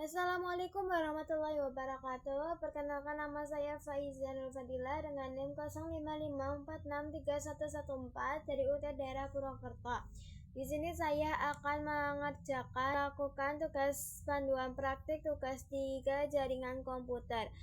Assalamualaikum warahmatullahi wabarakatuh. Perkenalkan, nama saya Faiza Nur Fadila dengan NIM 0554631114 dari UT Daerah Purwokerto. Di sini saya akan melakukan tugas panduan praktik tugas 3 jaringan komputer.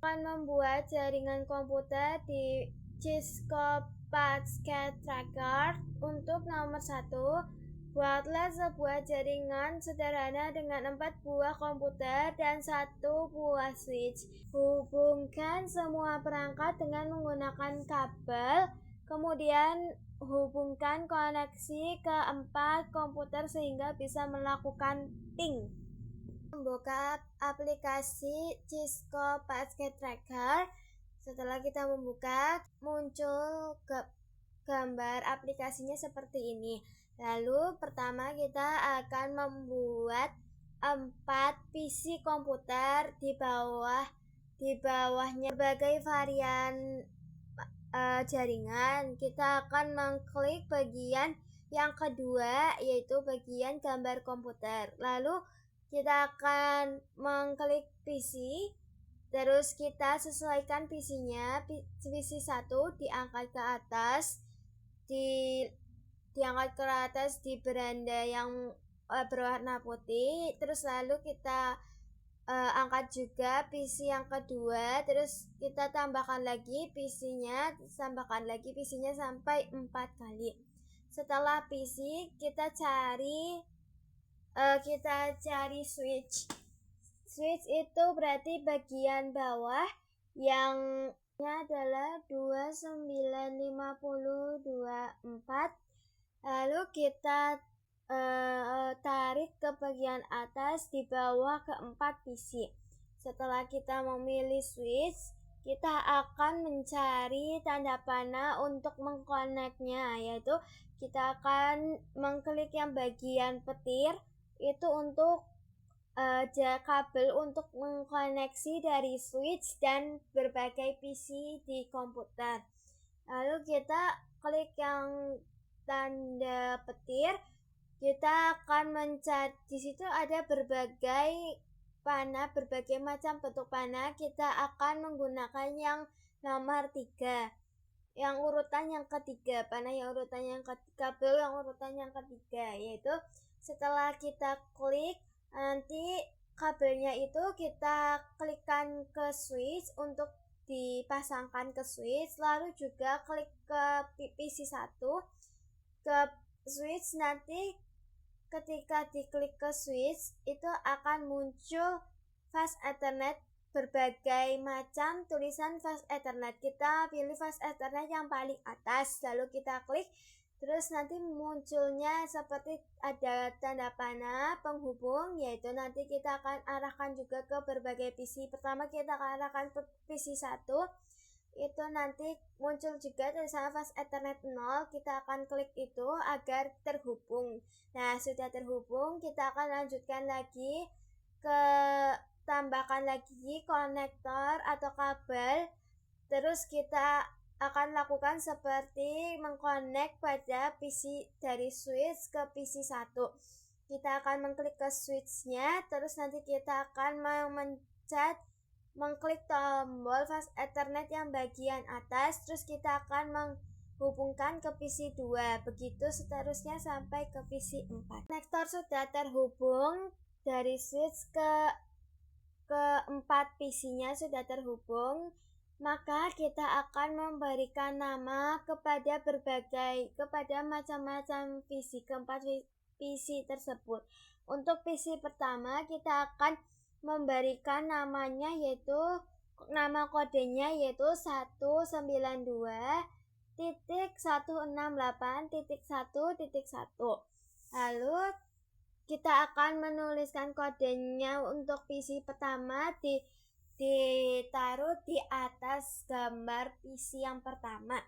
Akan membuat jaringan komputer di Cisco Packet Tracker. Untuk nomor 1, buatlah sebuah jaringan sederhana dengan 4 buah komputer dan 1 buah switch. Hubungkan semua perangkat dengan menggunakan kabel, kemudian hubungkan koneksi ke 4 komputer sehingga bisa melakukan ping. Membuka aplikasi Cisco Packet Tracker. Setelah kita membuka, muncul gambar aplikasinya seperti ini. Lalu pertama kita akan membuat 4 PC komputer di bawahnya berbagai varian jaringan. Kita akan mengklik bagian yang kedua, yaitu bagian gambar komputer. Lalu kita akan mengklik PC, terus kita sesuaikan PC-nya. PC 1 diangkat ke atas, diangkat ke atas di beranda yang berwarna putih. Terus lalu kita angkat juga PC yang kedua, terus kita tambahkan lagi PC-nya sampai 4 kali. Setelah PC, kita cari switch. Switch itu berarti bagian bawah yang adalah 295024. Lalu kita tarik ke bagian atas di bawah keempat PC. Setelah kita memilih switch, kita akan mencari tanda panah untuk mengkoneknya, yaitu kita akan mengklik yang bagian petir itu untuk kabel untuk mengkoneksi dari switch dan berbagai PC di komputer. Lalu kita klik yang tanda petir. Kita akan mencari, di situ ada berbagai macam bentuk panah. Kita akan menggunakan yang nomor 3, yang urutan yang ketiga, panah yang urutan yang ketiga, kabel yang urutan yang ketiga, yaitu setelah kita klik, nanti kabelnya itu kita klikkan ke switch untuk dipasangkan ke switch. Lalu juga klik ke PC 1 ke switch. Nanti ketika diklik ke switch, itu akan muncul fast Ethernet, berbagai macam tulisan fast Ethernet. Kita pilih fast Ethernet yang paling atas, lalu kita klik. Terus nanti munculnya seperti ada tanda panah penghubung, yaitu nanti kita akan arahkan juga ke berbagai PC. Pertama kita akan arahkan ke PC 1, itu nanti muncul juga tulisan fast Ethernet 0. Kita akan klik itu agar terhubung. Nah, sudah terhubung, kita akan lanjutkan lagi ke tambahkan lagi konektor atau kabel. Terus kita akan lakukan seperti mengkonek pada PC dari switch ke PC 1. Kita akan mengklik ke switch-nya, terus nanti kita akan mengklik tombol fast Ethernet yang bagian atas, terus kita akan menghubungkan ke PC 2. Begitu seterusnya sampai ke PC 4. Konektor sudah terhubung dari switch ke 4 PC-nya sudah terhubung. Maka kita akan memberikan nama kepada macam-macam PC, keempat PC tersebut. Untuk PC pertama kita akan memberikan namanya, yaitu nama kodenya yaitu 192.168.1.1. Lalu kita akan menuliskan kodenya untuk PC pertama ditaruh di atas gambar PC yang pertama.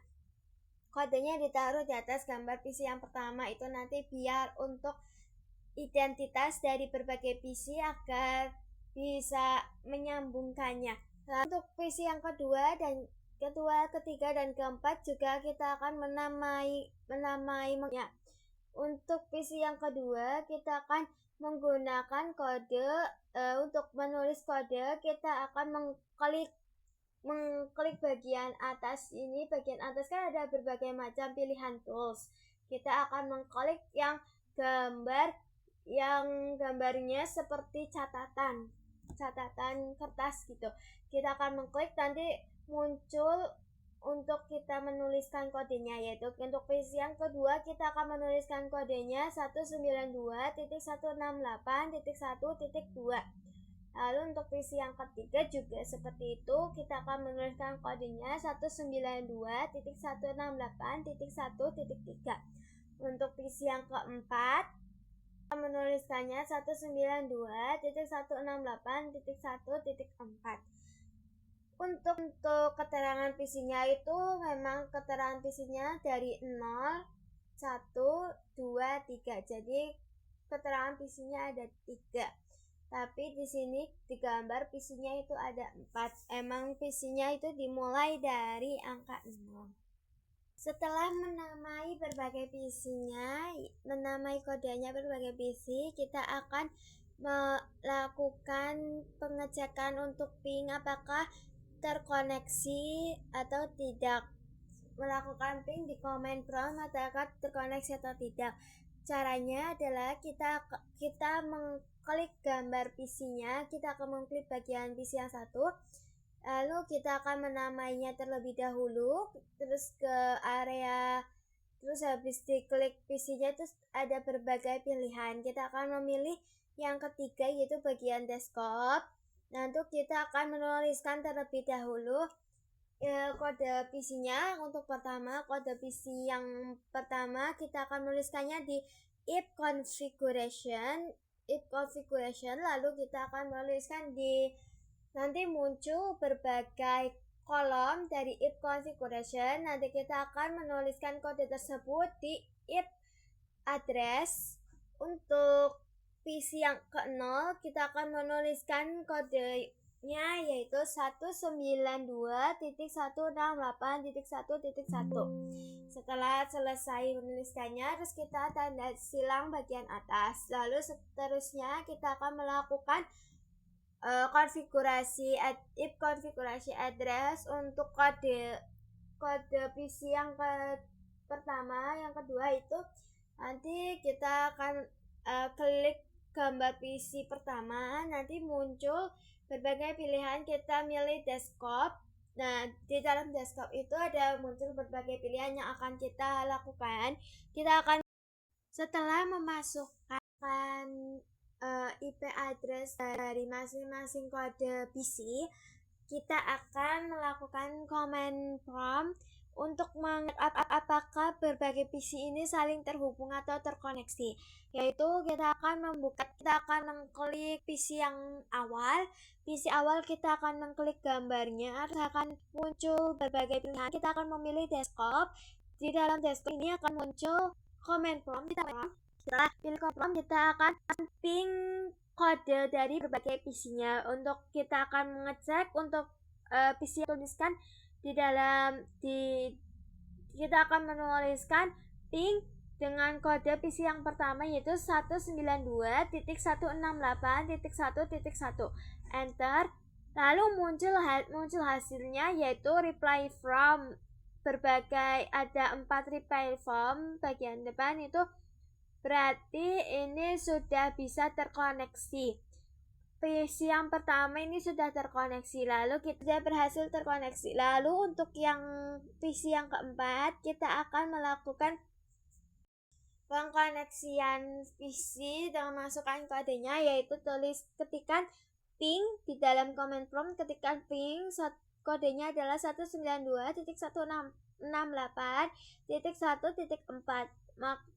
Kodenya ditaruh di atas gambar PC yang pertama itu nanti biar untuk identitas dari berbagai PC agar bisa menyambungkannya. Lalu untuk PC yang kedua, ketiga, dan keempat juga kita akan menamainya. Untuk PC yang kedua kita akan menggunakan kode. Untuk menulis kode, kita akan mengklik bagian atas ini. Bagian atas kan ada berbagai macam pilihan tools. Kita akan mengklik yang gambarnya seperti catatan kertas gitu. Kita akan mengklik, nanti muncul untuk kita menuliskan kodenya, yaitu untuk PC yang kedua kita akan menuliskan kodenya 192.168.1.2. Lalu untuk PC yang ketiga juga seperti itu, kita akan menuliskan kodenya 192.168.1.3. Untuk PC yang keempat menuliskannya 192.168.1.4. Untuk keterangan PC-nya itu memang keterangan PC-nya dari 0, 1, 2, 3. Jadi keterangan PC-nya ada 3. Tapi di sini di gambar PC-nya itu ada 4. Emang PC-nya itu dimulai dari angka 0. Setelah menamai berbagai PC-nya, menamai kodenya berbagai PC, kita akan melakukan pengecekan untuk ping apakah terkoneksi atau tidak. Melakukan ping di command prompt apakah terkoneksi atau tidak. Caranya adalah kita mengklik gambar PC-nya, kita akan mengklik bagian PC yang satu. Lalu kita akan menamainya terlebih dahulu, terus ke area, terus habis diklik PC-nya terus ada berbagai pilihan. Kita akan memilih yang ketiga yaitu bagian desktop. Nanti kita akan menuliskan terlebih dahulu kode PC-nya. Untuk kode PC yang pertama kita akan menuliskannya di if configuration, lalu kita akan menuliskan di, nanti muncul berbagai kolom dari if configuration. Nanti kita akan menuliskan kode tersebut di if address. Untuk PC yang ke-0 kita akan menuliskan kodenya yaitu 192.168.1.1. Setelah selesai menuliskannya, terus kita tanda silang bagian atas. Lalu seterusnya kita akan melakukan konfigurasi if configuration address untuk kode PC yang pertama, yang kedua itu nanti kita akan klik gambar PC pertama, nanti muncul berbagai pilihan, kita milih desktop. Nah, di dalam desktop itu ada muncul berbagai pilihan yang akan kita lakukan. Kita akan setelah memasukkan IP address dari masing-masing kode PC, kita akan melakukan command prompt untuk apakah berbagai PC ini saling terhubung atau terkoneksi. Yaitu kita akan mengklik PC yang awal. PC awal kita akan mengklik gambarnya, terus akan muncul berbagai pilihan. Kita akan memilih desktop. Di dalam desktop ini akan muncul command prompt. Setelah pilih command prompt, kita akan ping kode dari berbagai PC-nya. Untuk kita akan mengecek untuk PC yang tuliskan kita akan menuliskan ping dengan kode PC yang pertama yaitu 192.168.1.1. Enter. Lalu muncul hasilnya yaitu reply from. Ada 4 reply from bagian depan, itu berarti ini sudah bisa terkoneksi. PC yang pertama ini sudah terkoneksi, lalu kita berhasil terkoneksi. Lalu untuk yang PC yang keempat, kita akan melakukan pengkoneksian PC dengan masukkan kodenya, yaitu ketikkan ping di dalam command prompt, ketikkan ping, kodenya adalah 192.168.1.4.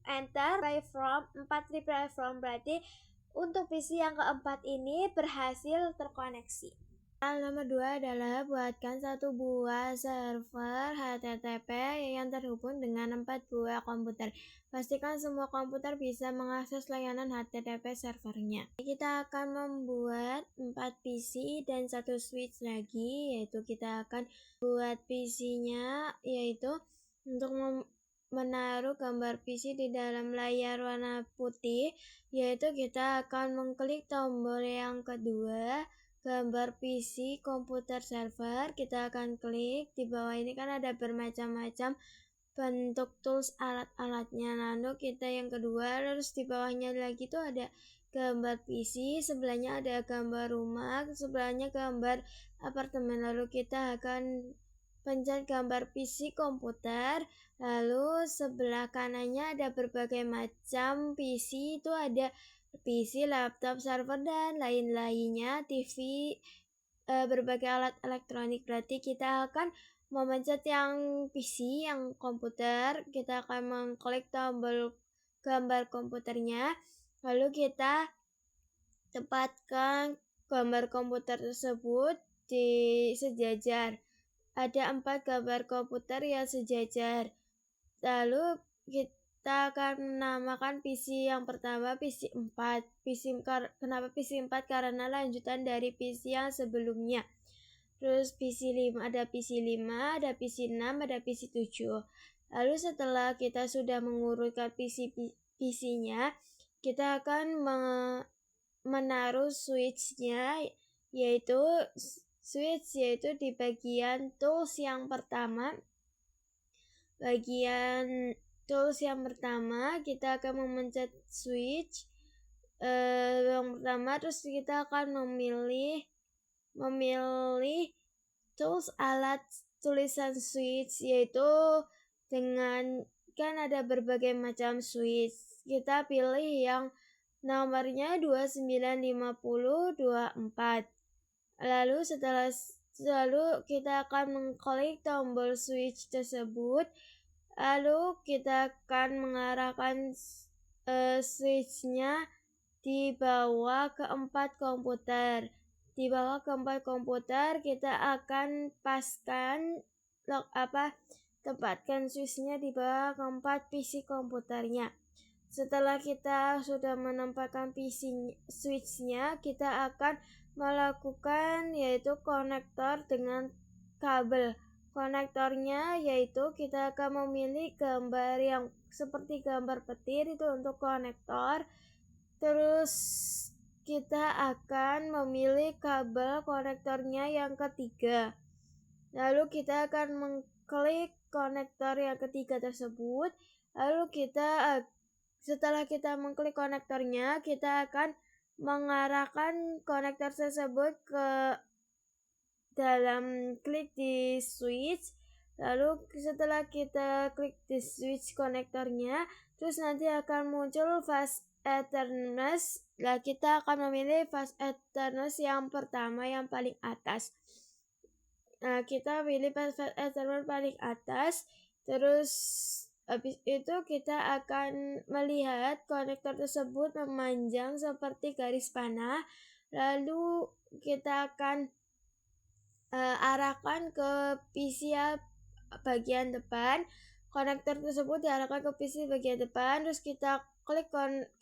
Enter, reply from, 4 reply from, berarti untuk PC yang keempat ini berhasil terkoneksi. Hal nomor 2 adalah buatkan satu buah server HTTP yang terhubung dengan 4 buah komputer. Pastikan semua komputer bisa mengakses layanan HTTP servernya. Kita akan membuat 4 PC dan 1 switch lagi, yaitu kita akan buat PC-nya, yaitu untuk menaruh gambar PC di dalam layar warna putih, yaitu kita akan mengklik tombol yang kedua, gambar PC komputer server. Kita akan klik. Di bawah ini kan ada bermacam-macam bentuk tools alat-alatnya. Lalu kita yang kedua, terus di bawahnya lagi tuh ada gambar PC, sebelahnya ada gambar rumah, sebelahnya gambar apartemen. Lalu kita akan pencet gambar PC komputer, lalu sebelah kanannya ada berbagai macam PC, itu ada PC, laptop, server, dan lain-lainnya, TV, berbagai alat elektronik. Berarti kita akan memencet yang PC, yang komputer, kita akan mengklik tombol gambar komputernya, lalu kita tempatkan gambar komputer tersebut di sejajar. Ada 4 gambar komputer yang sejajar. Lalu kita akan menamakan PC yang pertama PC 4. Kenapa PC 4? Karena lanjutan dari PC yang sebelumnya. Terus PC 5, ada PC 5, ada PC 6, ada PC 7. Lalu setelah kita sudah mengurutkan PC-nya, kita akan menaruh switch-nya, yaitu di bagian tools yang pertama. Bagian tools yang pertama kita akan memencet switch yang pertama, terus kita akan memilih tools alat tulisan switch, yaitu dengan kan ada berbagai macam switch. Kita pilih yang nomornya 295024. Lalu kita akan mengklik tombol switch tersebut. Lalu kita akan mengarahkan switch-nya di bawah keempat komputer. Di bawah keempat komputer kita akan tempatkan switch-nya di bawah keempat PC komputernya. Setelah kita sudah menempatkan switch-nya, kita akan melakukan yaitu konektor dengan kabel. Konektornya yaitu kita akan memilih gambar yang seperti gambar petir, itu untuk konektor. Terus kita akan memilih kabel konektornya yang ketiga. Lalu kita akan mengklik konektor yang ketiga tersebut. Lalu setelah kita mengklik konektornya, kita akan mengarahkan konektor tersebut ke dalam klik di switch. Lalu setelah kita klik di switch konektornya, terus nanti akan muncul fast Ethernet. Nah, kita akan memilih fast Ethernet yang pertama, yang paling atas. Nah, kita pilih fast Ethernet paling atas. Terus habis itu kita akan melihat konektor tersebut memanjang seperti garis panah. Lalu kita akan arahkan ke PC bagian depan. Konektor tersebut diarahkan ke PC bagian depan. Terus kita klik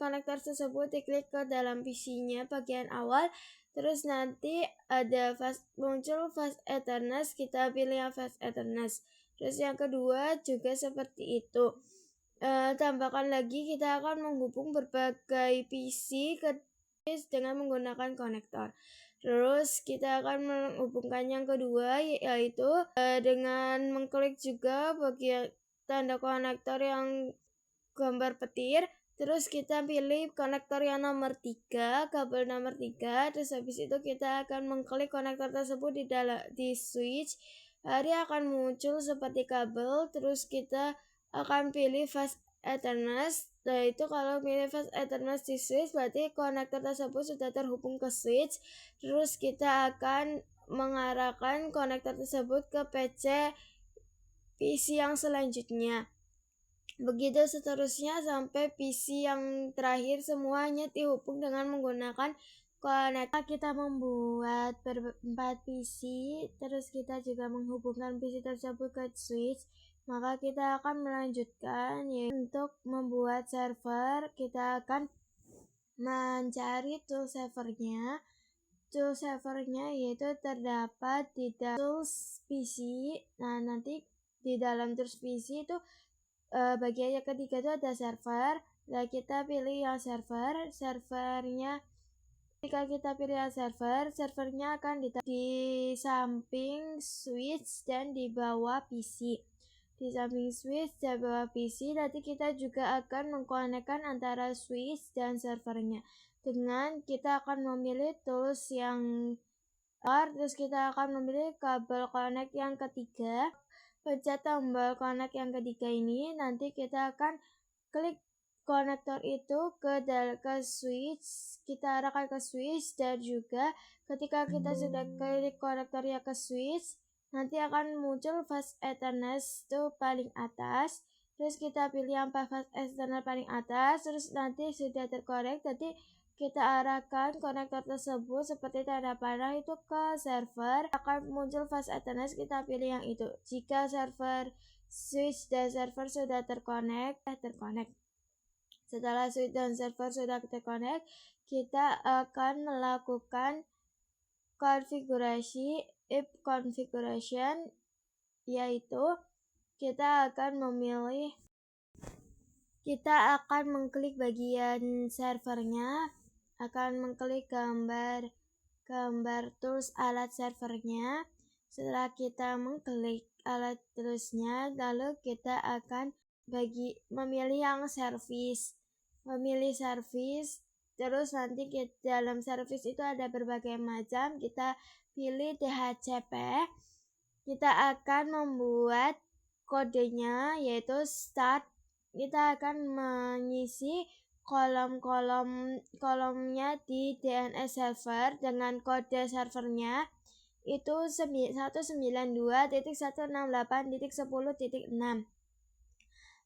konektor tersebut, diklik ke dalam PC-nya bagian awal. Terus nanti ada muncul fast Ethernet, kita pilih yang fast Ethernet. Terus yang kedua juga seperti itu. Tambahkan lagi, kita akan menghubung berbagai PC ke dengan menggunakan konektor. Terus kita akan menghubungkan yang kedua, yaitu dengan mengklik juga bagian tanda konektor yang gambar petir. Terus kita pilih konektor yang nomor 3, kabel nomor 3. Terus habis itu kita akan mengklik konektor tersebut di switch. Dia akan muncul seperti kabel. Terus kita akan pilih fast Ethernet. Nah, itu kalau pilih fast Ethernet di switch, berarti konektor tersebut sudah terhubung ke switch. Terus kita akan mengarahkan konektor tersebut ke PC yang selanjutnya. Begitu seterusnya sampai PC yang terakhir semuanya dihubung dengan menggunakan konektor. Kita membuat 4 PC, terus kita juga menghubungkan PC tersebut ke switch. Maka kita akan melanjutkan, yaitu untuk membuat server. Kita akan mencari tool servernya. Tool servernya yaitu terdapat di dalam tools PC. Nah, nanti di dalam tools PC itu bagian yang ketiga itu ada server. Nah, kita pilih yang servernya. Ketika kita pilih yang servernya akan di samping switch dan di bawah PC. Di samping switch dan bawah PC, nanti kita juga akan mengkonekkan antara switch dan servernya. Dengan kita akan memilih tools yang terus kita akan memilih kabel connect yang ketiga. Pencet tombol connect yang ketiga ini, nanti kita akan klik konektor itu ke switch, kita arahkan ke switch, dan juga ketika kita sudah klik konektornya ke switch, nanti akan muncul fast Ethernet itu paling atas. Terus kita pilih yang fast Ethernet paling atas, terus nanti sudah terkonek, nanti kita arahkan konektor tersebut seperti tanda panah itu ke server, akan muncul fast Ethernet, kita pilih yang itu. Jika server switch dan server sudah terkonek. Setelah switch dan server sudah terkonek, kita akan melakukan konfigurasi if configuration, yaitu kita akan mengklik bagian servernya, akan mengklik gambar tools alat servernya. Setelah kita mengklik alat toolsnya, lalu kita akan memilih yang memilih service. Terus nanti dalam service itu ada berbagai macam, kita pilih DHCP. Kita akan membuat kodenya, yaitu start. Kita akan mengisi kolomnya di DNS server dengan kode servernya itu 192.168.10.6.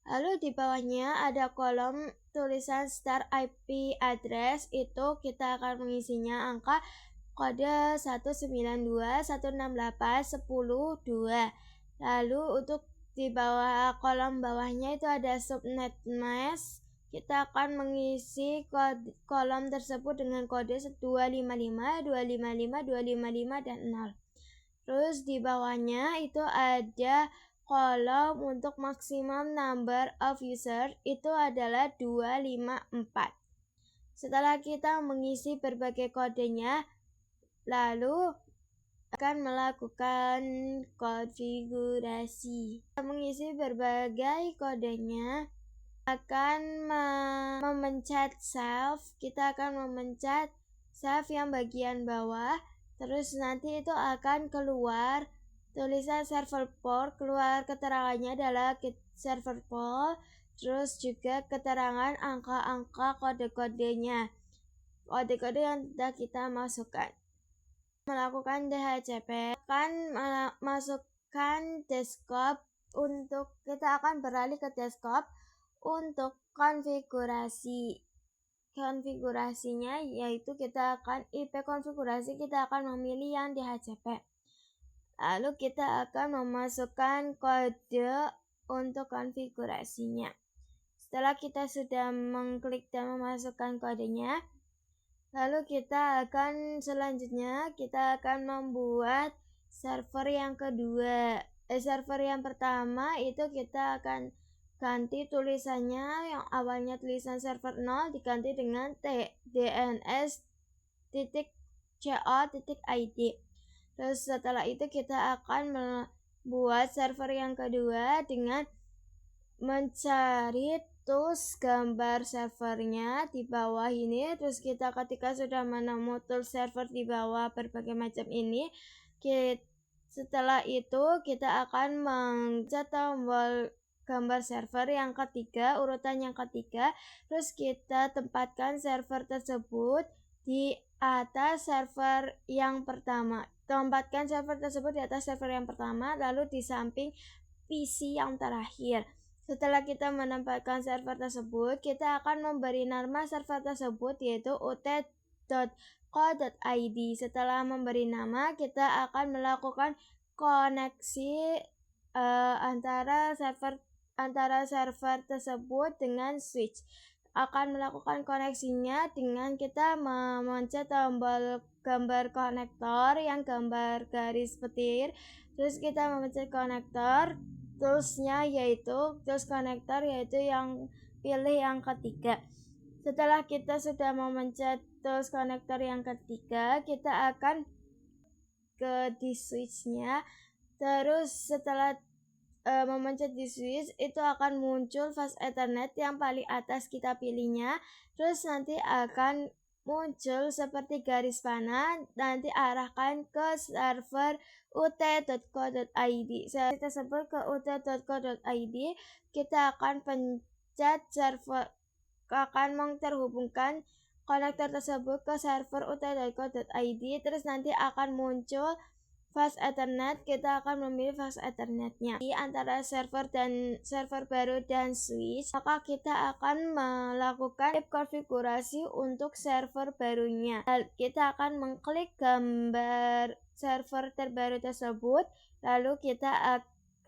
Lalu di bawahnya ada kolom tulisan start IP address, itu kita akan mengisinya angka kode 192.168.10.2. Lalu untuk di bawah kolom bawahnya itu ada subnet mask. Kita akan mengisi kolom tersebut dengan kode 255, 255, 255, dan 0. Terus di bawahnya itu ada kolom untuk maximum number of user, itu adalah 254. Setelah kita mengisi berbagai kodenya, lalu akan melakukan konfigurasi. Mengisi berbagai kodenya, akan memencet save. Kita akan memencet save yang bagian bawah, terus nanti itu akan keluar tulisan server port, keluar keterangannya adalah server port, terus juga keterangan angka-angka kode-kodenya, kode-kode yang sudah kita masukkan. Melakukan DHCP, akan masukkan desktop. Untuk kita akan beralih ke desktop untuk konfigurasinya, yaitu kita akan IP konfigurasi, kita akan memilih yang DHCP. Lalu kita akan memasukkan kode untuk konfigurasinya. Setelah kita sudah mengklik dan memasukkan kodenya, lalu selanjutnya kita akan membuat server yang kedua. Server yang pertama itu kita akan ganti tulisannya, yang awalnya tulisan server 0 diganti dengan dns.co.id. Terus setelah itu kita akan membuat server yang kedua dengan mencari tools gambar servernya di bawah ini. Terus ketika sudah menemukan tools server di bawah berbagai macam ini, setelah itu kita akan mencet tombol gambar server yang ketiga, urutan yang ketiga. Terus kita tempatkan server tersebut di atas server yang pertama. Tempatkan server tersebut di atas server yang pertama, lalu di samping PC yang terakhir. Setelah kita menempatkan server tersebut, kita akan memberi nama server tersebut yaitu ut.co.id. Setelah memberi nama, kita akan melakukan koneksi antara server tersebut dengan switch. Akan melakukan koneksinya dengan kita memencet tombol gambar konektor yang gambar garis petir. Terus kita memencet konektor, toolsnya, yaitu tools connector, yaitu yang pilih yang ketiga. Setelah kita sudah memencet tools connector yang ketiga, kita akan ke di switch-nya. Terus setelah memencet di switch, itu akan muncul fast Ethernet yang paling atas kita pilihnya. Terus nanti akan muncul seperti garis panah, nanti arahkan ke server ut.co.id. Setelah tersebut ke ut.co.id, kita akan pencet server, akan terhubungkan konektor tersebut ke server ut.co.id. Terus nanti akan muncul fast Ethernet, kita akan memilih fast Ethernetnya. Di antara server baru dan switch, maka kita akan melakukan konfigurasi untuk server barunya. Kita akan mengklik gambar server terbaru tersebut, lalu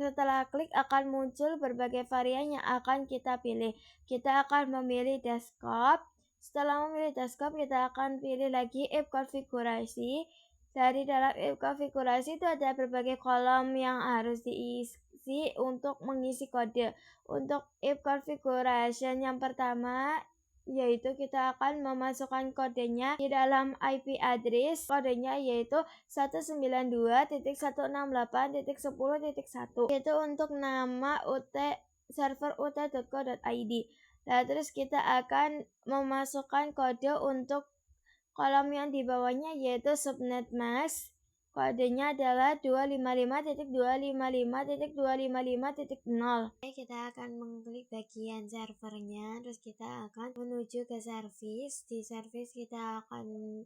setelah klik akan muncul berbagai varian yang akan kita pilih. Kita akan memilih desktop. Setelah memilih desktop, kita akan pilih lagi app konfigurasi. Dari dalam app konfigurasi itu ada berbagai kolom yang harus diisi untuk mengisi kode. Untuk app configuration yang pertama, yaitu kita akan memasukkan kodenya di dalam IP address. Kodenya yaitu 192.168.10.1. Itu untuk nama server ut.co.id. Nah, terus kita akan memasukkan kode untuk kolom yang di bawahnya, yaitu subnet mask. Kodenya adalah 255.255.255.0. Oke, kita akan mengklik bagian servernya, terus kita akan menuju ke service. Di service kita akan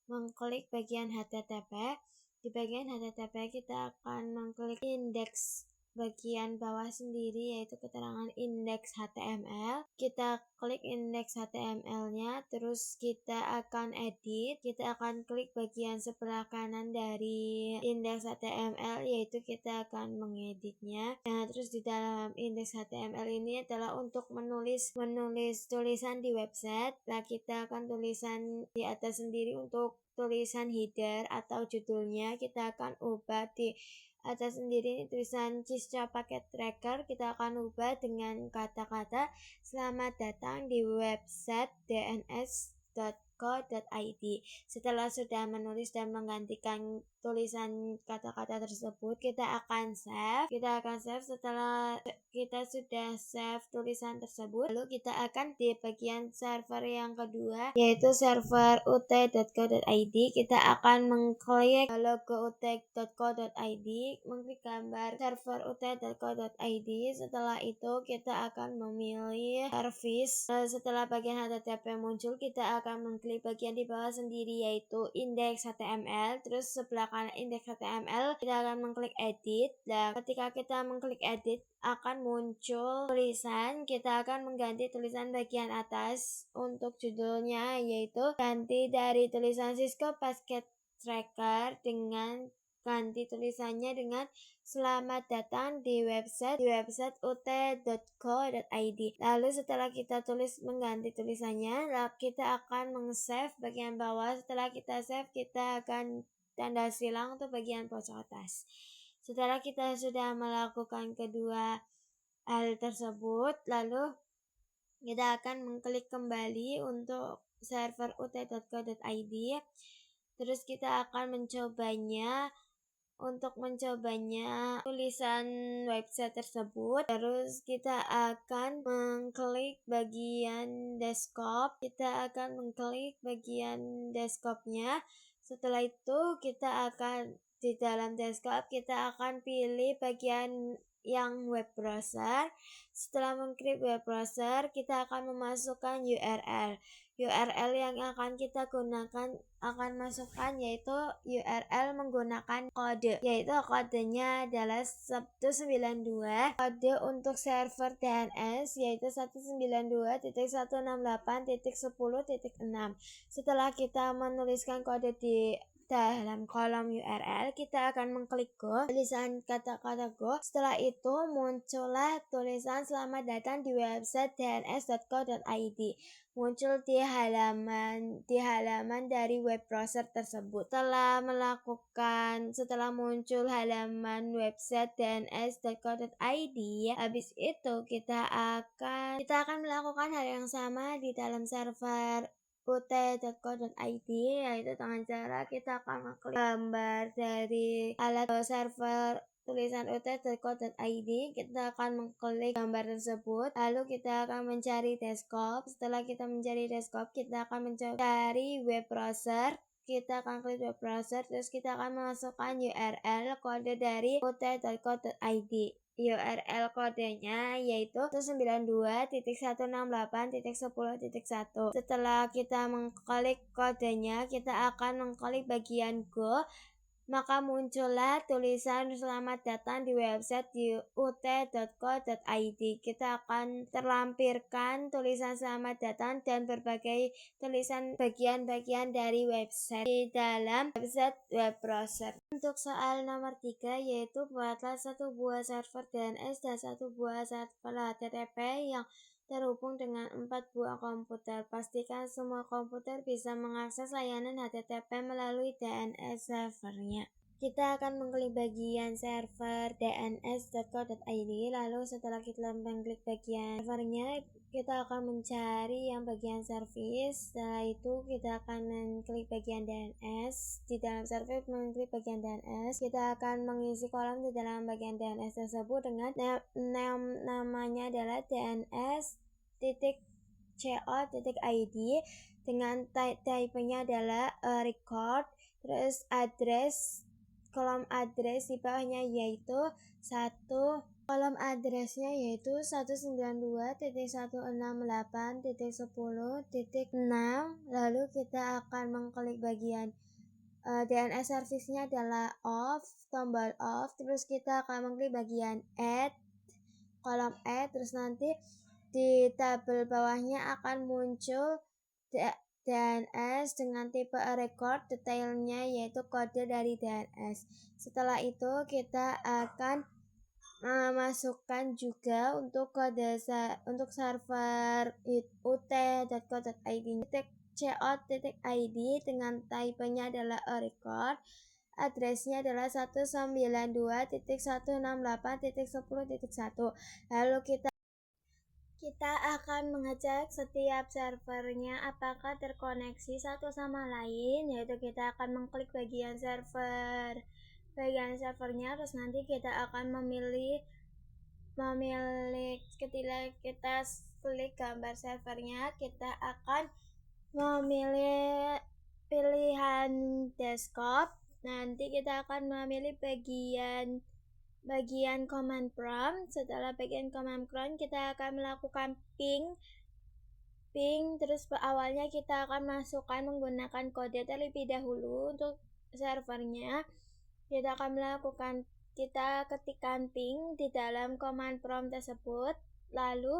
mengklik bagian HTTP. Di bagian HTTP kita akan mengklik indeks bagian bawah sendiri, yaitu keterangan indeks HTML. Kita klik indeks HTML-nya, terus kita akan edit. Kita akan klik bagian sebelah kanan dari indeks HTML, yaitu kita akan mengeditnya. Nah, terus di dalam indeks HTML ini adalah untuk menulis tulisan di website. Nah, kita akan tulisan di atas sendiri untuk tulisan header atau judulnya, kita akan ubah di atas sendiri ini tulisan Cisco Packet Tracker, kita akan ubah dengan kata-kata selamat datang di website dns.co.id. Setelah sudah menulis dan menggantikan tulisan kata-kata tersebut, kita akan save. Setelah kita sudah save tulisan tersebut, lalu kita akan di bagian server yang kedua, yaitu server ut.co.id. Kita akan mengklik logo ut.co.id, mengklik gambar server ut.co.id. Setelah itu kita akan memilih service. Setelah bagian HTTP muncul, kita akan mengklik bagian di bawah sendiri, yaitu indeks HTML. Terus sebelah kanan indeks HTML, kita akan mengklik edit. Dan ketika kita mengklik edit, akan muncul tulisan. Kita akan mengganti tulisan bagian atas untuk judulnya, yaitu ganti dari tulisan Cisco Packet Tracker dengan ganti tulisannya dengan selamat datang di website ut.co.id. Lalu setelah kita mengganti tulisannya, kita akan meng-save bagian bawah. Setelah kita save, kita akan tanda silang untuk bagian pojok atas. Setelah kita sudah melakukan kedua hal tersebut, lalu kita akan mengklik kembali untuk server ut.co.id. Terus kita akan mencobanya. Untuk mencobanya tulisan website tersebut, terus kita akan mengklik bagian desktop. Kita akan mengklik bagian desktopnya. Setelah itu kita akan di dalam desktop, kita akan pilih bagian yang web browser. Setelah mengklik web browser, kita akan memasukkan URL yang akan kita gunakan, akan masukkan, yaitu URL menggunakan kode, yaitu kodenya adalah 192. Kode untuk server DNS yaitu 192.168.10.6. Setelah kita menuliskan kode di dalam kolom URL kita akan mengklik Go, tulisan kata-kata Go. Setelah itu muncullah tulisan selamat datang di website dns.co.id. Muncul di halaman dari web browser tersebut. Setelah muncul halaman website dns.co.id, habis itu kita akan melakukan hal yang sama di dalam server ut.co.id, yaitu dengan cara kita akan mengklik gambar dari alat server tulisan ut.co.id. Kita akan mengklik gambar tersebut, lalu kita akan mencari desktop. Setelah kita mencari desktop, kita akan mencari web browser. Kita akan klik web browser, terus kita akan memasukkan URL kode dari ut.co.id. URL kodenya yaitu 192.168.10.1. Setelah kita mengklik kodenya, kita akan mengklik bagian Go, maka muncullah tulisan selamat datang di website di ut.co.id. Kita akan terlampirkan tulisan selamat datang dan berbagai tulisan bagian-bagian dari website di dalam website web browser. Untuk soal nomor 3, yaitu buatlah satu buah server DNS dan satu buah server HTTP yang terhubung dengan 4 buah komputer. Pastikan semua komputer bisa mengakses layanan HTTP melalui DNS servernya. Kita akan mengklik bagian server dns.co.id, lalu setelah kita mengklik bagian servernya, kita akan mencari yang bagian service. Setelah itu kita akan mengklik bagian DNS. Di dalam service mengklik bagian DNS, kita akan mengisi kolom di dalam bagian DNS tersebut dengan namanya adalah dns.co.id dengan type-nya adalah record, terus kolom address di bawahnya yaitu 1, kolom addressnya yaitu 192.168.10.6. lalu kita akan mengklik bagian DNS service-nya adalah off, tombol off, terus kita akan mengklik bagian add, kolom add, terus nanti di tabel bawahnya akan muncul DNS dengan tipe record, detailnya yaitu kode dari DNS. Setelah itu kita akan memasukkan juga untuk kode untuk server ut.co.id co.id dengan type-nya adalah record. Addressnya adalah 192.168.10.1. lalu kita akan mengecek setiap servernya apakah terkoneksi satu sama lain, yaitu kita akan mengklik bagian servernya, terus nanti kita akan memilih ketika kita klik gambar servernya, kita akan memilih pilihan desktop. Nanti kita akan memilih bagian command prompt. Setelah bagian command prompt, kita akan melakukan ping, terus awalnya kita akan masukkan menggunakan kode terlebih dahulu. Untuk servernya kita ketikkan ping di dalam command prompt tersebut, lalu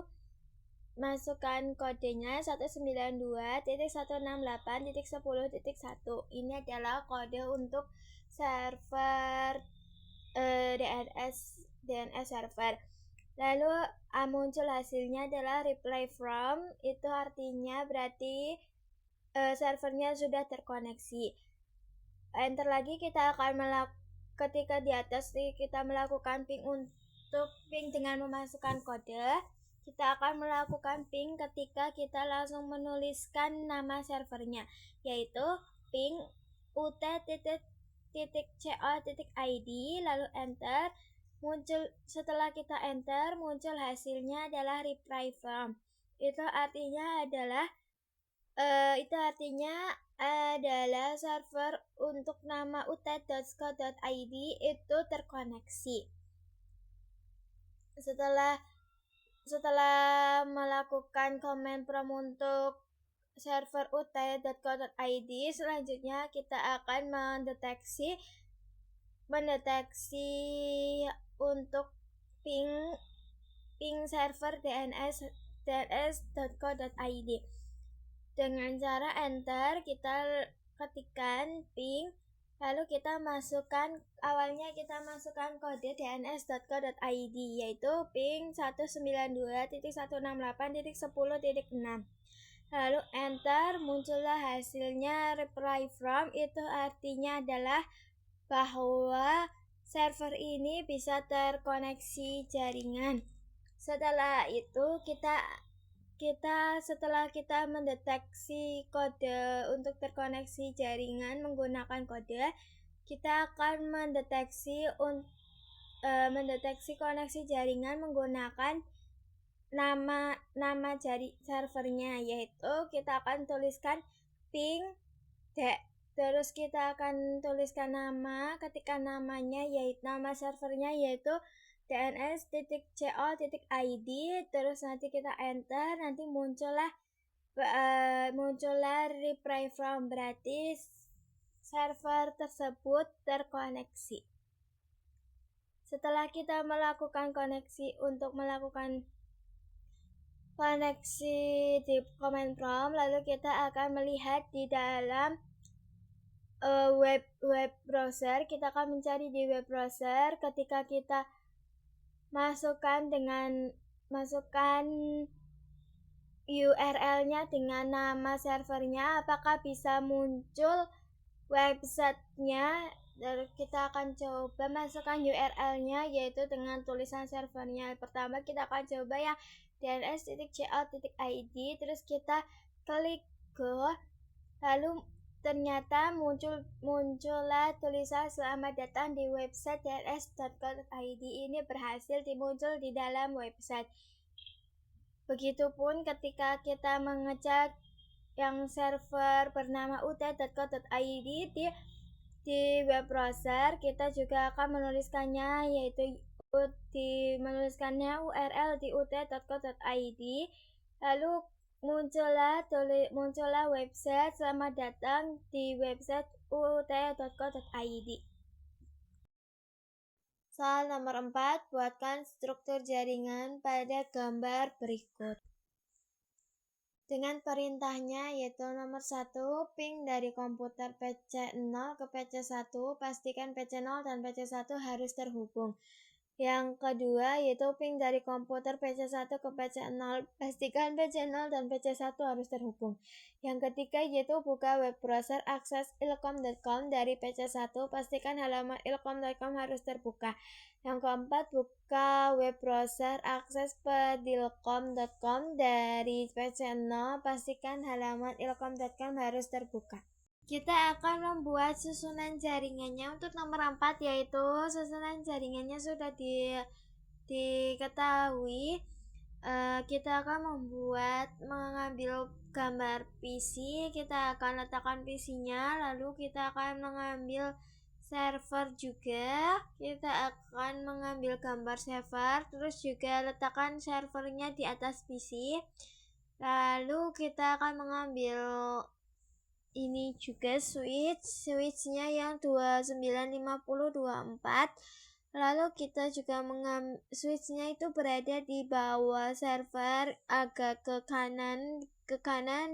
masukkan kodenya 192.168.10.1. Ini adalah kode untuk server DNS server. Lalu muncul hasilnya adalah reply from, itu artinya berarti servernya sudah terkoneksi. Enter lagi, kita akan ketika di atas kita melakukan ping dengan memasukkan kode, kita akan melakukan ping ketika kita langsung menuliskan nama servernya, yaitu ping ut.co.id, lalu enter. Setelah kita enter, muncul hasilnya adalah reply from. Itu artinya adalah server untuk nama ut.co.id itu terkoneksi. Setelah melakukan command prompt untuk server ut.co.id, selanjutnya kita akan mendeteksi untuk ping server dns.co.id. Dengan cara enter, kita ketikkan ping Lalu awalnya kita masukkan kode dns.co.id yaitu ping 192.168.10.6. Lalu enter, muncullah hasilnya reply from, itu artinya adalah bahwa server ini bisa terkoneksi jaringan. Setelah itu setelah kita mendeteksi kode untuk terkoneksi jaringan menggunakan kode, kita akan mendeteksi koneksi jaringan menggunakan nama servernya, yaitu kita akan tuliskan ping terus kita akan tuliskan nama, ketika namanya yaitu nama servernya yaitu dns.co.id, terus nanti kita enter, nanti muncullah reply from, berarti server tersebut terkoneksi. Setelah kita melakukan koneksi di command prompt, lalu kita akan melihat di dalam web browser. Kita akan mencari di web browser. Ketika kita masukkan URL-nya dengan nama servernya, apakah bisa muncul websitenya. Lalu kita akan coba masukkan URL-nya yaitu dengan tulisan servernya. Pertama kita akan coba yang dns.co.id, terus kita klik go, lalu ternyata muncullah tulisan selamat datang di website dns.co.id. Ini berhasil dimuncul di dalam website. Begitupun ketika kita mengecek yang server bernama ut.co.id di web browser, kita juga akan menuliskannya yaitu URL di ut.co.id. Lalu muncullah website selamat datang di website ut.co.id. Soal nomor 4, buatkan struktur jaringan pada gambar berikut. Dengan perintahnya yaitu nomor 1, ping dari komputer PC0 ke PC1, pastikan PC0 dan PC1 harus terhubung. Yang kedua yaitu ping dari komputer PC1 ke PC0, pastikan PC0 dan PC1 harus terhubung. Yang ketiga yaitu buka web browser akses ilkom.com dari PC1, pastikan halaman ilkom.com harus terbuka. Yang keempat, buka web browser akses pedilkom.com dari PC0, pastikan halaman ilkom.com harus terbuka. Kita akan membuat susunan jaringannya. Untuk nomor 4 yaitu susunan jaringannya sudah diketahui. Kita akan mengambil gambar PC, kita akan letakkan PC-nya, lalu kita akan mengambil server juga, kita akan mengambil gambar server, terus juga letakkan servernya di atas PC. Lalu kita akan mengambil ini juga switchnya yang 295024. Lalu kita juga switchnya itu berada di bawah server, agak ke kanan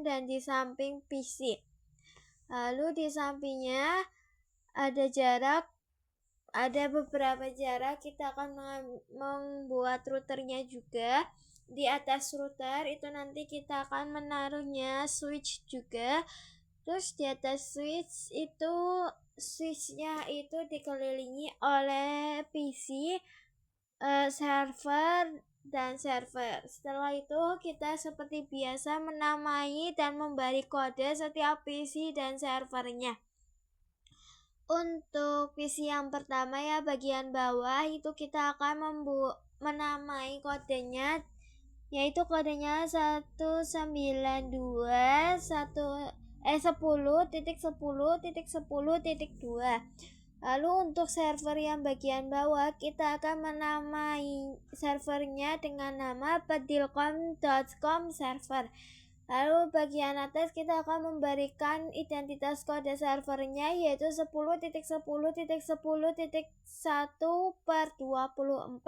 dan di samping PC. Lalu di sampingnya ada beberapa jarak. Kita akan membuat routernya juga. Di atas router itu nanti kita akan menaruhnya switch juga. Terus di atas switchnya itu dikelilingi oleh PC, server, dan server. Setelah itu kita seperti biasa menamai dan memberi kode setiap PC dan servernya. Untuk PC yang pertama ya, bagian bawah itu kita akan menamai kodenya, yaitu kodenya 10.10.10.2. Lalu untuk server yang bagian bawah, kita akan menamai servernya dengan nama pedilkom.com server. Lalu bagian atas kita akan memberikan identitas kode servernya yaitu 10.10.10.1/24.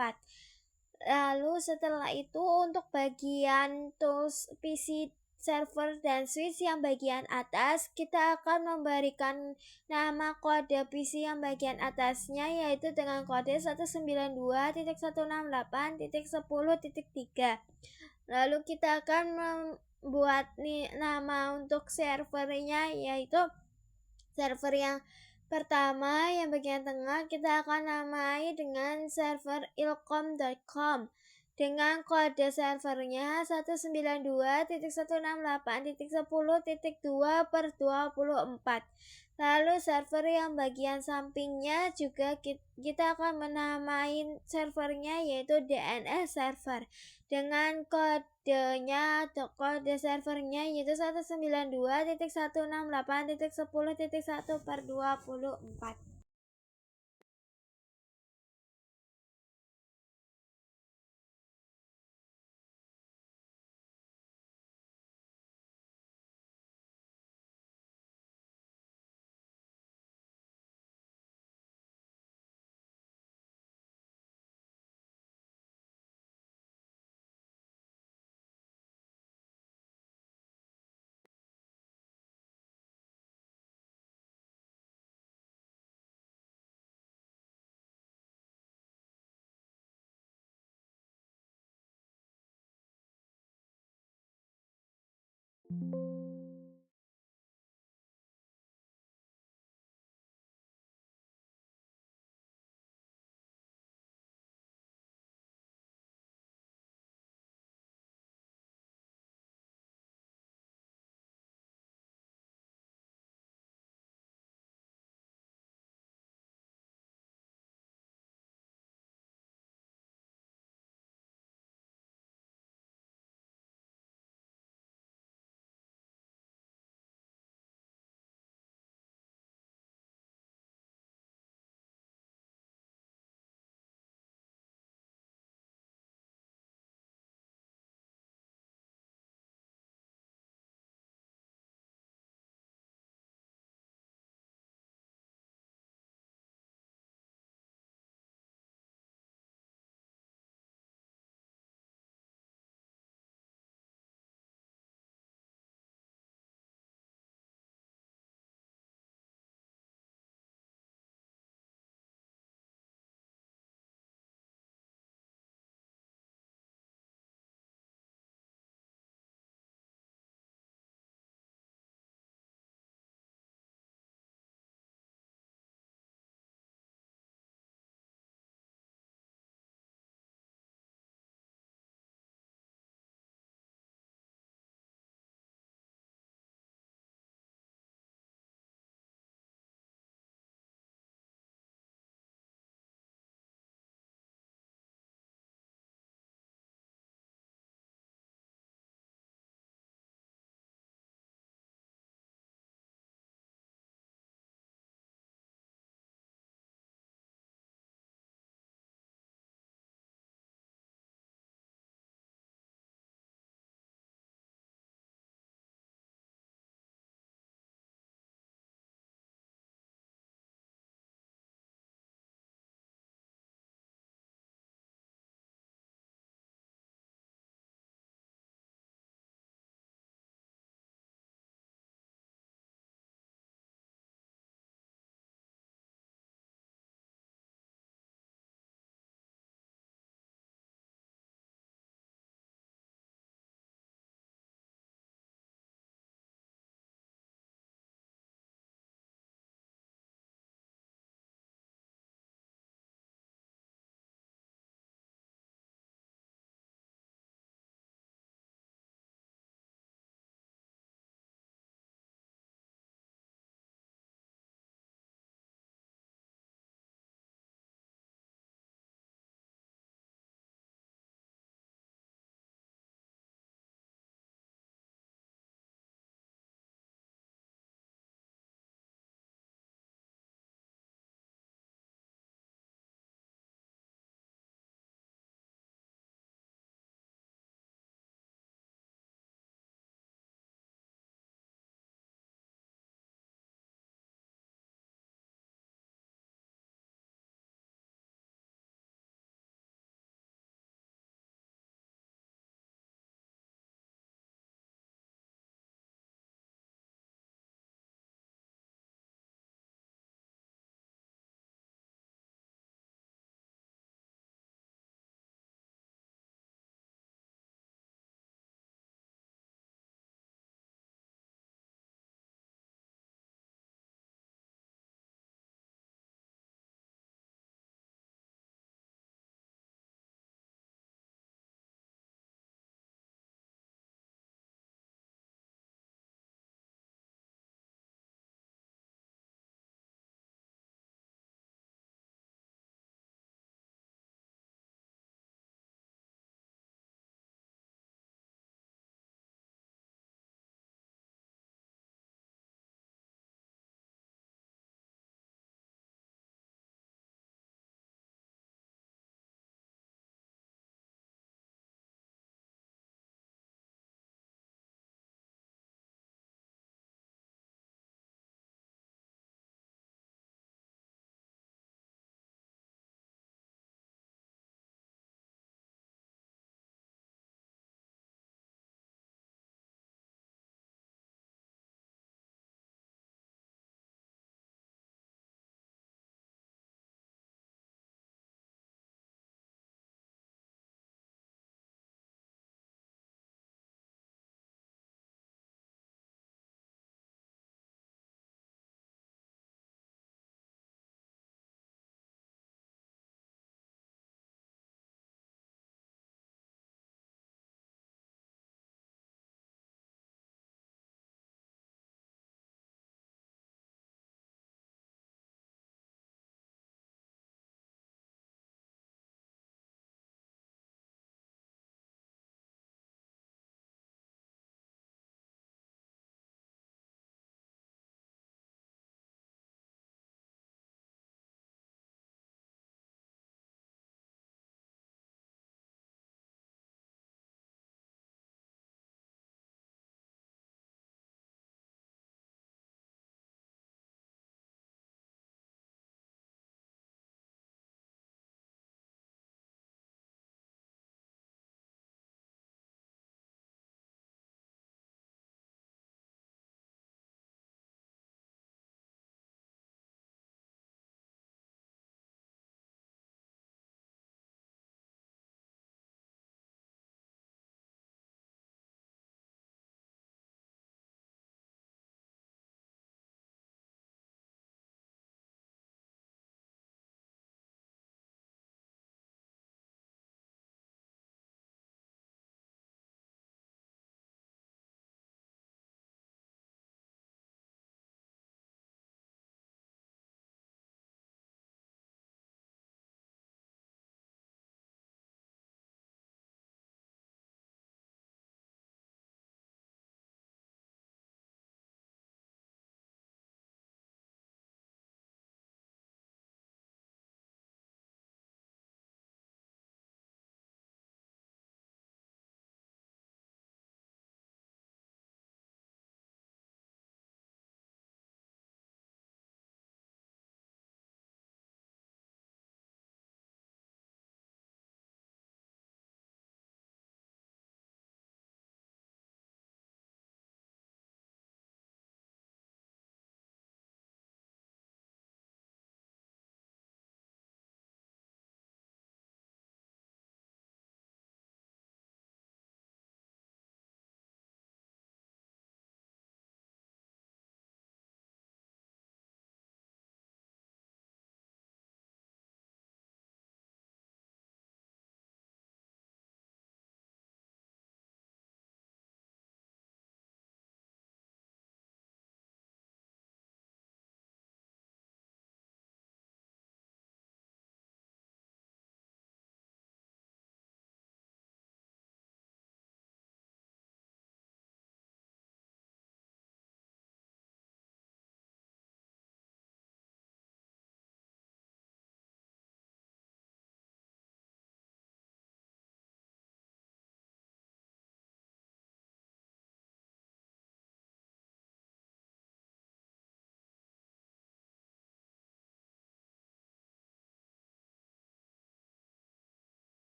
Lalu setelah itu untuk bagian tools PC server dan switch yang bagian atas, kita akan memberikan nama kode PC yang bagian atasnya yaitu dengan kode 192.168.10.3. Lalu kita akan membuat nama untuk servernya yaitu server yang pertama yang bagian tengah kita akan namai dengan server ilkom.com dengan kode servernya 192.168.10.2/24. Lalu server yang bagian sampingnya juga kita akan menamai servernya yaitu DNS server dengan kodenya atau kode servernya yaitu 192.168.10.1/24.